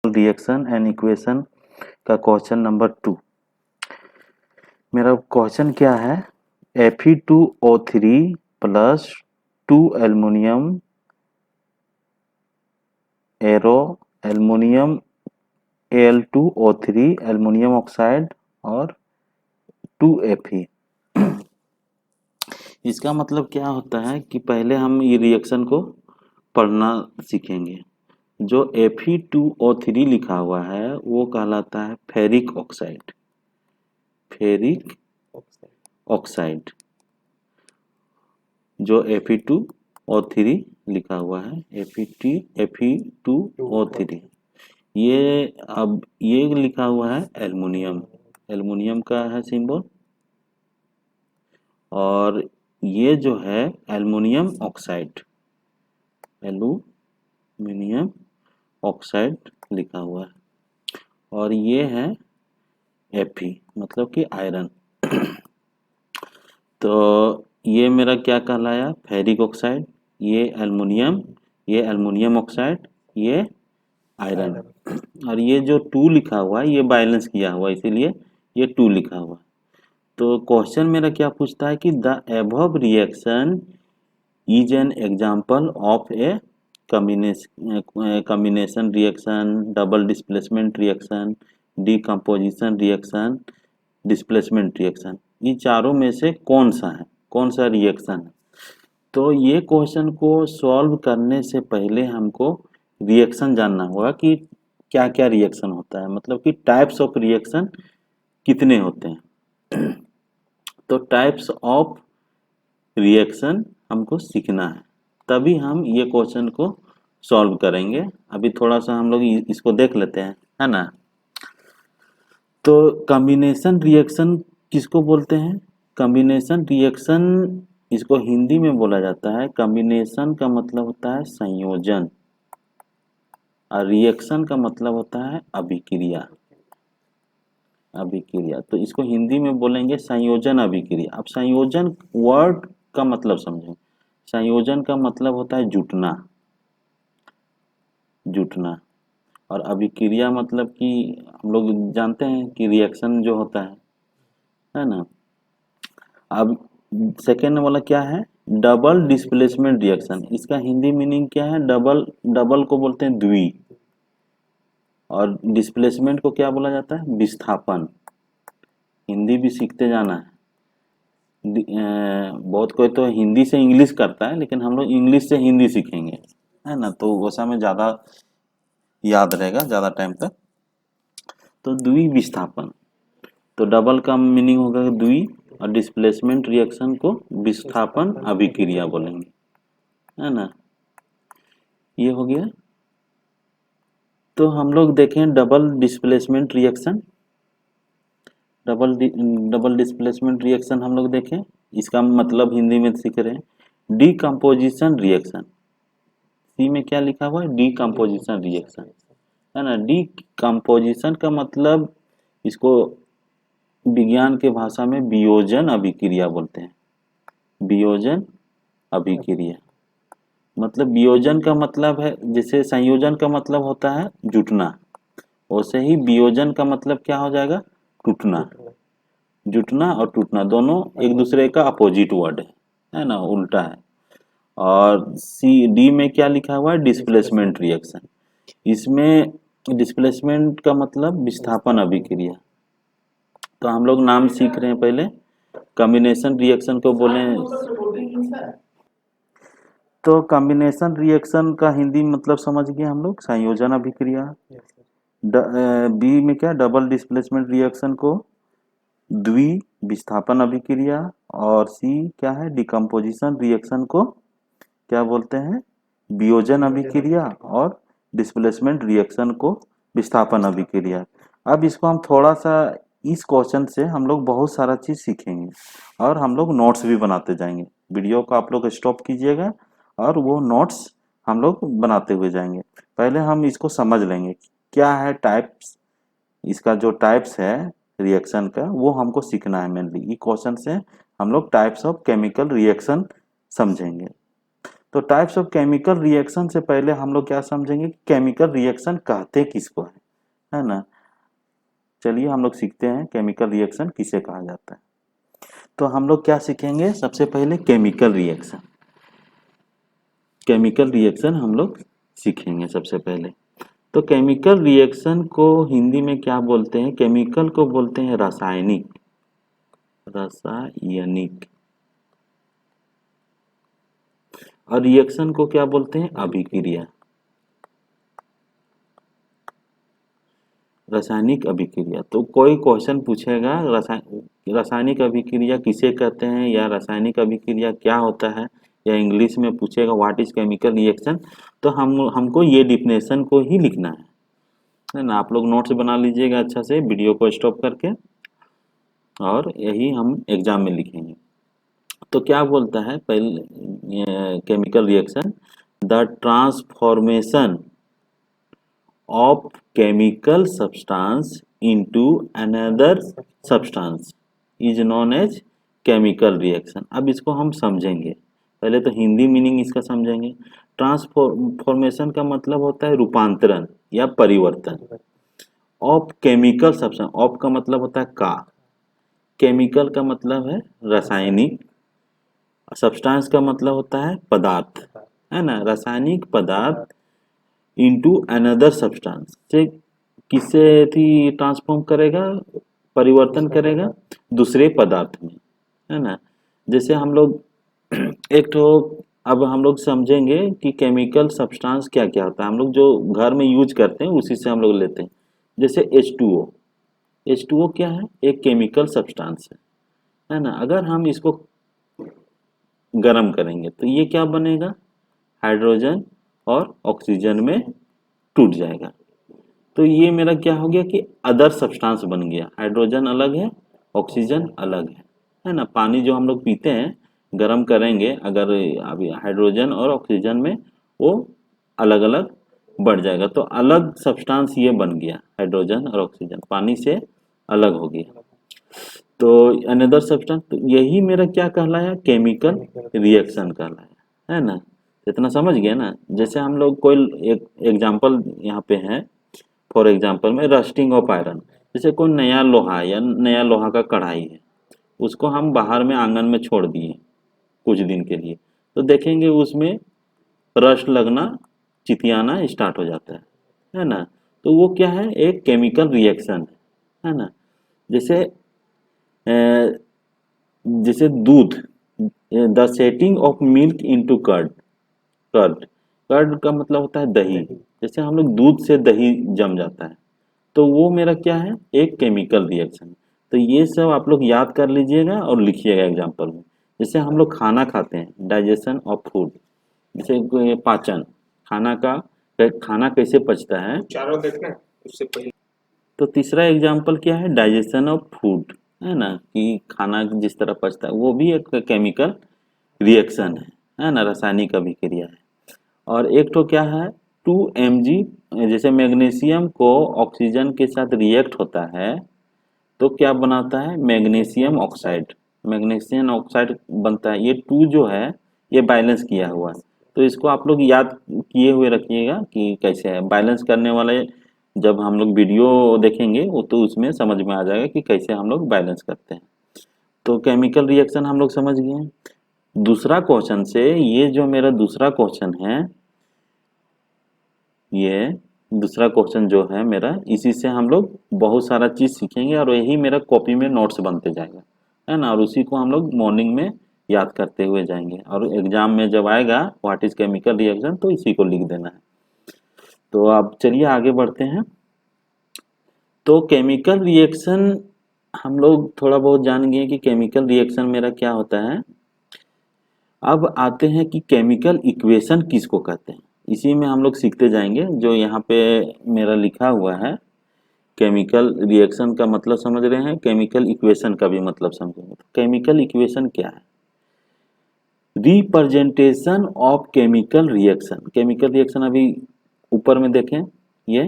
Reaction and equation का question number 2। मेरा question क्या है, Fe2O3 plus 2 aluminium arrow aluminium Al2O3 aluminium oxide और 2Fe। इसका मतलब क्या होता है कि पहले हम ये रिएक्शन को पढ़ना सीखेंगे। जो Fe2O3 लिखा हुआ है वो कहलाता है फेरिक ऑक्साइड। फेरिक ऑक्साइड जो Fe2O3 लिखा हुआ है, Fe2O3 ये अब ये लिखा हुआ है एल्युमिनियम। एल्युमिनियम का है सिंबल, और ये जो है एल्युमिनियम ऑक्साइड, एल्युमिनियम ऑक्साइड लिखा हुआ है, और ये है Fe मतलब कि आयरन। तो ये मेरा क्या कहलाया, फेरिक ऑक्साइड, ये एल्युमिनियम ऑक्साइड, ये आयरन। और ये जो 2 लिखा हुआ है ये बैलेंस किया हुआ है, इसीलिए ये 2 लिखा हुआ है। तो क्वेश्चन मेरा क्या पूछता है कि the above reaction is an example of A combination reaction, double displacement reaction, decomposition reaction, displacement reaction. ये चारों में से कौन सा है, कौन सा रिएक्शन है? तो ये क्वेश्चन को सॉल्व करने से पहले हमको रिएक्शन जानना होगा कि क्या क्या रिएक्शन होता है, मतलब कि टाइप्स ऑफ रिएक्शन कितने होते हैं। तो टाइप्स ऑफ रिएक्शन हमको सीखना है, तभी हम ये क्वेश्चन को सॉल्व करेंगे। अभी थोड़ा सा हम लोग इसको देख लेते हैं, है ना। तो कॉम्बिनेशन रिएक्शन किसको बोलते हैं? कॉम्बिनेशन रिएक्शन इसको हिंदी में बोला जाता है, कॉम्बिनेशन का मतलब होता है संयोजन, और रिएक्शन का मतलब होता है अभिक्रिया। अभिक्रिया, तो इसको हिंदी में बोलेंगे संयोजन अभिक्रिया। अब संयोजन वर्ड का मतलब समझें। संयोजन का मतलब होता है जुटना, जुटना। और अभिक्रिया मतलब कि हम लोग जानते हैं कि रिएक्शन जो होता है ना। अब सेकेंड वाला क्या है, डबल डिस्प्लेसमेंट रिएक्शन। इसका हिंदी मीनिंग क्या है, डबल, डबल को बोलते हैं द्वि, और डिस्प्लेसमेंट को क्या बोला जाता है, विस्थापन। हिंदी भी सीखते जाना है। बहुत कोई तो हिंदी से इंग्लिश करता है, लेकिन हम लोग इंग्लिश से हिंदी सीखेंगे, है ना, तो वैसा में ज़्यादा याद रहेगा ज़्यादा टाइम तक। तो द्वि विस्थापन, तो डबल का मीनिंग होगा द्वि, और डिस्प्लेसमेंट रिएक्शन को विस्थापन अभिक्रिया बोलेंगे, है ना। ये हो गया। तो हम लोग देखें double displacement reaction. Double displacement reaction हम लोग देखें, इसका मतलब हिंदी में सीख रहे हैं। डीकम्पोजिशन रिएक्शन, सी में क्या लिखा हुआ है, डीकम्पोजिशन रिएक्शन, है ना। डीकम्पोजिशन का मतलब इसको विज्ञान के भाषा में वियोजन अभिक्रिया बोलते हैं। वियोजन अभिक्रिया मतलब, वियोजन का मतलब है, जैसे संयोजन का मतलब होता है जुटना, वैसे ही वियोजन का मतलब क्या हो जाएगा, टूटना। जुटना और टूटना दोनों एक दूसरे का अपोजिट वर्ड है ना, उल्टा है। और सी डी में क्या लिखा हुआ है, डिस्प्लेसमेंट रिएक्शन। इसमें डिस्प्लेसमेंट का मतलब विस्थापन अभिक्रिया। तो हम लोग नाम सीख रहे हैं पहले। कॉम्बिनेशन रिएक्शन को बोले, तो कॉम्बिनेशन रिएक्शन का हिंदी मतलब समझ गए हम लोग, संयोजन अभिक्रिया। बी में क्या, डबल डिस्प्लेसमेंट रिएक्शन को द्वि विस्थापन अभिक्रिया, और सी क्या है, डिकम्पोजिशन रिएक्शन को क्या बोलते हैं, वियोजन अभिक्रिया, और डिस्प्लेसमेंट रिएक्शन को विस्थापन अभिक्रिया। अब इसको हम थोड़ा सा, इस क्वेश्चन से हम लोग बहुत सारा चीज सीखेंगे, और हम लोग नोट्स भी बनाते जाएंगे। वीडियो को आप लोग स्टॉप कीजिएगा और वो नोट्स हम लोग बनाते हुए जाएंगे। पहले हम इसको समझ लेंगे क्या है टाइप्स, इसका जो टाइप्स है रिएक्शन का वो हमको सीखना है मेनली। ये क्वेश्चन से हम लोग टाइप्स ऑफ केमिकल रिएक्शन समझेंगे। तो टाइप्स ऑफ केमिकल रिएक्शन से पहले हम लोग क्या समझेंगे, केमिकल रिएक्शन कहते किसको है ना। चलिए हम लोग सीखते हैं केमिकल रिएक्शन किसे कहा जाता है। तो हम लोग क्या सीखेंगे, सबसे पहले केमिकल रिएक्शन। केमिकल रिएक्शन हम लोग सीखेंगे सबसे पहले। तो केमिकल रिएक्शन को हिंदी में क्या बोलते हैं, केमिकल को बोलते हैं रासायनिक, रासायनिक। और रिएक्शन को क्या बोलते हैं, अभिक्रिया, रासायनिक अभिक्रिया। तो कोई क्वेश्चन पूछेगा रासायनिक अभिक्रिया किसे कहते हैं या रासायनिक अभिक्रिया क्या होता है, या इंग्लिश में पूछेगा व्हाट इज केमिकल रिएक्शन, तो हमको ये डिफिनेशन को ही लिखना है ना। आप लोग नोट्स बना लीजिएगा अच्छा से वीडियो को स्टॉप करके, और यही हम एग्जाम में लिखेंगे। तो क्या बोलता है पहले chemical reaction, the transformation of chemical substance into another substance is known as chemical reaction। अब इसको हम समझेंगे, पहले तो हिंदी मीनिंग इसका समझेंगे। ट्रांसफॉर्मेशन का मतलब होता है रूपांतरण या परिवर्तन। ऑफ केमिकल सब्सटेंस, ऑफ का मतलब होता है का, केमिकल का मतलब है रासायनिक, सब्सटेंस का मतलब होता है पदार्थ, है ना, रासायनिक पदार्थ इंटू अनदर सब्सटेंस से किससे थी ट्रांसफॉर्म करेगा, परिवर्तन करेगा दूसरे पदार्थ में, है ना। जैसे हम लोग एक तो अब हम लोग समझेंगे कि केमिकल सब्सटेंस क्या क्या होता है। हम लोग जो घर में यूज करते हैं उसी से हम लोग लेते हैं। जैसे H2O, H2O क्या है, एक केमिकल सब्सटेंस है ना। अगर हम इसको गर्म करेंगे तो ये क्या बनेगा, हाइड्रोजन और ऑक्सीजन में टूट जाएगा। तो ये मेरा क्या हो गया कि अदर सब्सटेंस बन गया, हाइड्रोजन अलग है, ऑक्सीजन अलग है ना। पानी जो हम लोग पीते हैं गर्म करेंगे अगर अभी हाइड्रोजन और ऑक्सीजन में, वो अलग अलग बढ़ जाएगा, तो अलग सब्सटेंस ये बन गया, हाइड्रोजन और ऑक्सीजन पानी से अलग हो गया, तो अनदर सब्सटेंस। तो यही मेरा क्या कहलाया, केमिकल रिएक्शन कहलाया, है ना। इतना समझ गया ना। जैसे हम लोग कोई एक एग्जांपल यहाँ पे है, फॉर एग्जांपल में रस्टिंग ऑफ आयरन। जैसे कोई नया लोहा या नया लोहा का कढ़ाई है, उसको हम बाहर में आंगन में छोड़ दिए कुछ दिन के लिए, तो देखेंगे उसमें रस्ट लगना, चितियाना स्टार्ट हो जाता है ना। तो वो क्या है, एक केमिकल रिएक्शन है ना। जैसे जैसे दूध, the setting of milk into curd, curd, curd का मतलब होता है दही। जैसे हम लोग दूध से दही जम जाता है, तो वो मेरा क्या है, एक केमिकल रिएक्शन। तो ये सब आप लोग याद कर लीजिएगा और लिखिएगा एग्जाम्पल में। जैसे हम लोग खाना खाते हैं, डाइजेशन ऑफ फूड, जैसे पाचन, खाना का, खाना कैसे पचता है, चारों देखना है उससे पहले। तो तीसरा एग्जाम्पल क्या है, डाइजेशन ऑफ फूड, है ना, कि खाना जिस तरह पचता है, वो भी एक केमिकल रिएक्शन है ना, रासायनिक अभिक्रिया है। और एक तो क्या है, 2 mg, जैसे मैग्नीशियम को ऑक्सीजन के साथ रिएक्ट होता है तो क्या बनाता है, मैग्नीशियम ऑक्साइड, मैग्नीशियम ऑक्साइड बनता है। ये 2 जो है ये बैलेंस किया हुआ है, तो इसको आप लोग याद किए हुए रखिएगा कि कैसे है बैलेंस करने वाले। जब हम लोग वीडियो देखेंगे वो तो उसमें समझ में आ जाएगा कि कैसे हम लोग बैलेंस करते हैं। तो केमिकल रिएक्शन हम लोग समझ गए हैं। दूसरा क्वेश्चन से, ये जो मेरा दूसरा क्वेश्चन है, ये दूसरा क्वेश्चन जो है मेरा, इसी से हम लोग बहुत सारा चीज सीखेंगे और यही मेरा कॉपी में नोट्स बनते जाएगा, है ना। और उसी को हम लोग मॉर्निंग में याद करते हुए जाएंगे, और एग्जाम में जब आएगा व्हाट इज केमिकल रिएक्शन तो इसी को लिख देना है। तो अब चलिए आगे बढ़ते हैं। तो केमिकल रिएक्शन हम लोग थोड़ा बहुत जान गए कि केमिकल रिएक्शन मेरा क्या होता है। अब आते हैं कि केमिकल इक्वेशन किसको कहते हैं, इसी में हम लोग सीखते जाएंगे। जो यहाँ पे मेरा लिखा हुआ है, केमिकल रिएक्शन का मतलब समझ रहे हैं, केमिकल इक्वेशन का भी मतलब समझेंगे। तो केमिकल इक्वेशन क्या है, representation of chemical reaction. Chemical reaction अभी ऊपर में देखें ये,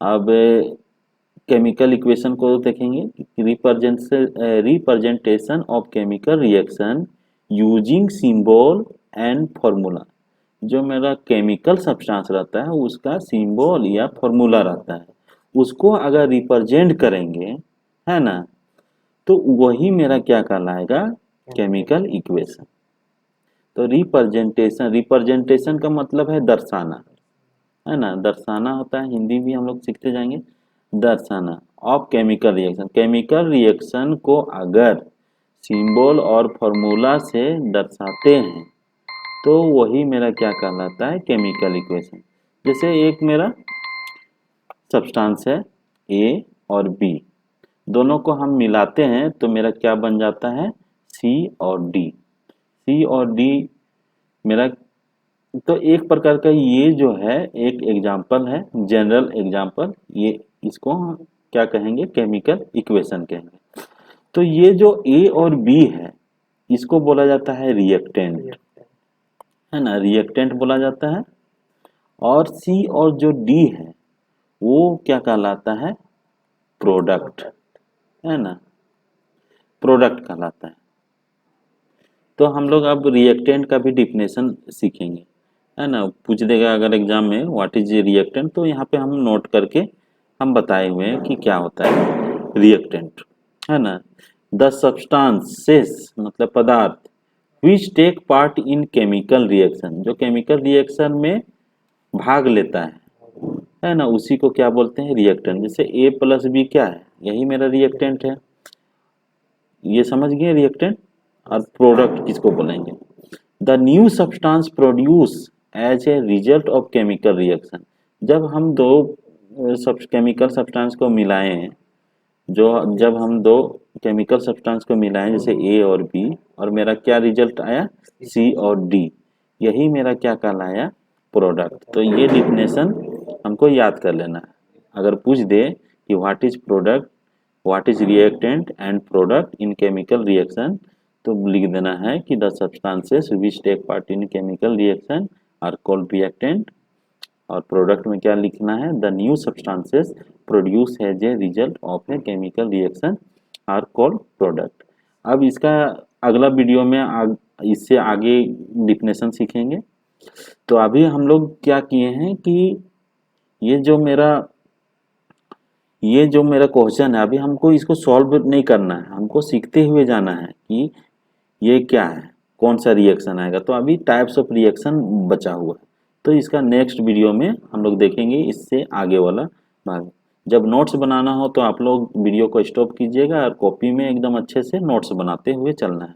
अब केमिकल इक्वेशन को देखेंगे, representation of chemical reaction using symbol and formula, जो मेरा केमिकल सब्सटेंस रहता है उसका सिंबल या फॉर्मूला रहता है, उसको अगर रिप्रेजेंट करेंगे, है ना, तो वही मेरा क्या कहलाएगा, केमिकल इक्वेशन। तो रिप्रेजेंटेशन का मतलब है दर्शाना, है ना, दर्शाना होता है, हिंदी भी हम लोग सीखते जाएंगे। दर्शाना of chemical reaction, chemical reaction को अगर सिंबल और फॉर्मूला से दर्शाते हैं तो वही मेरा क्या कहलाता है, केमिकल इक्वेशन। जैसे एक मेरा सब्सटेंस है ए और बी, दोनों को हम मिलाते हैं तो मेरा क्या बन जाता है, सी और डी। सी और डी मेरा, तो एक प्रकार का ये जो है एक एग्जाम्पल है, जनरल एग्जाम्पल, ये इसको हम क्या कहेंगे, केमिकल इक्वेशन कहेंगे। तो ये जो ए और बी है इसको बोला जाता है रिएक्टेंट, है ना, रिएक्टेंट बोला जाता है। और सी और जो डी है वो क्या कहलाता है, प्रोडक्ट, है ना, प्रोडक्ट कहलाता है। तो हम लोग अब रिएक्टेंट का भी डिफिनेशन सीखेंगे, है ना, पूछ देगा अगर एग्जाम में व्हाट इज रिएक्टेंट, तो यहाँ पे हम नोट करके हम बताए हुए हैं कि क्या होता है रिएक्टेंट, है ना। द सब्सटेंसेस मतलब पदार्थ which take part in chemical reaction, जो केमिकल रिएक्शन में भाग लेता है ना, उसी को क्या बोलते हैं, रिएक्टेंट। जैसे ए प्लस बी क्या है, यही मेरा रिएक्टेंट है, ये समझ गए रिएक्टेंट। और प्रोडक्ट किसको बोलेंगे, the new substance produce as a result of chemical reaction, जब हम दो केमिकल सब्सटेंस को मिलाएं, जो जब हम दो केमिकल सब्सटेंस को मिलाएं जैसे ए और बी, और मेरा क्या रिजल्ट आया, सी और डी, यही मेरा क्या कहलाया, प्रोडक्ट। तो ये डिफिनेशन हमको याद कर लेना है। अगर पूछ दे कि what is product, what is reactant and product in chemical reaction, तो लिख देना है कि the substances which take part in chemical reaction are called reactant, और प्रोडक्ट में क्या लिखना है, the new substances produce as a result of a chemical reaction are called product. अब इसका अगला वीडियो में इससे आगे डिफिनेशन सीखेंगे। तो अभी हम लोग क्या किए हैं कि ये जो मेरा क्वेश्चन है, अभी हमको इसको सॉल्व नहीं करना है, हमको सीखते हुए जाना है कि ये क्या है, कौन सा रिएक्शन आएगा। तो अभी टाइप्स ऑफ रिएक्शन बचा हुआ है, तो इसका नेक्स्ट वीडियो में हम लोग देखेंगे इससे आगे वाला भाग। जब नोट्स बनाना हो तो आप लोग वीडियो को स्टॉप कीजिएगा और कॉपी में एकदम अच्छे से नोट्स बनाते हुए चलना है।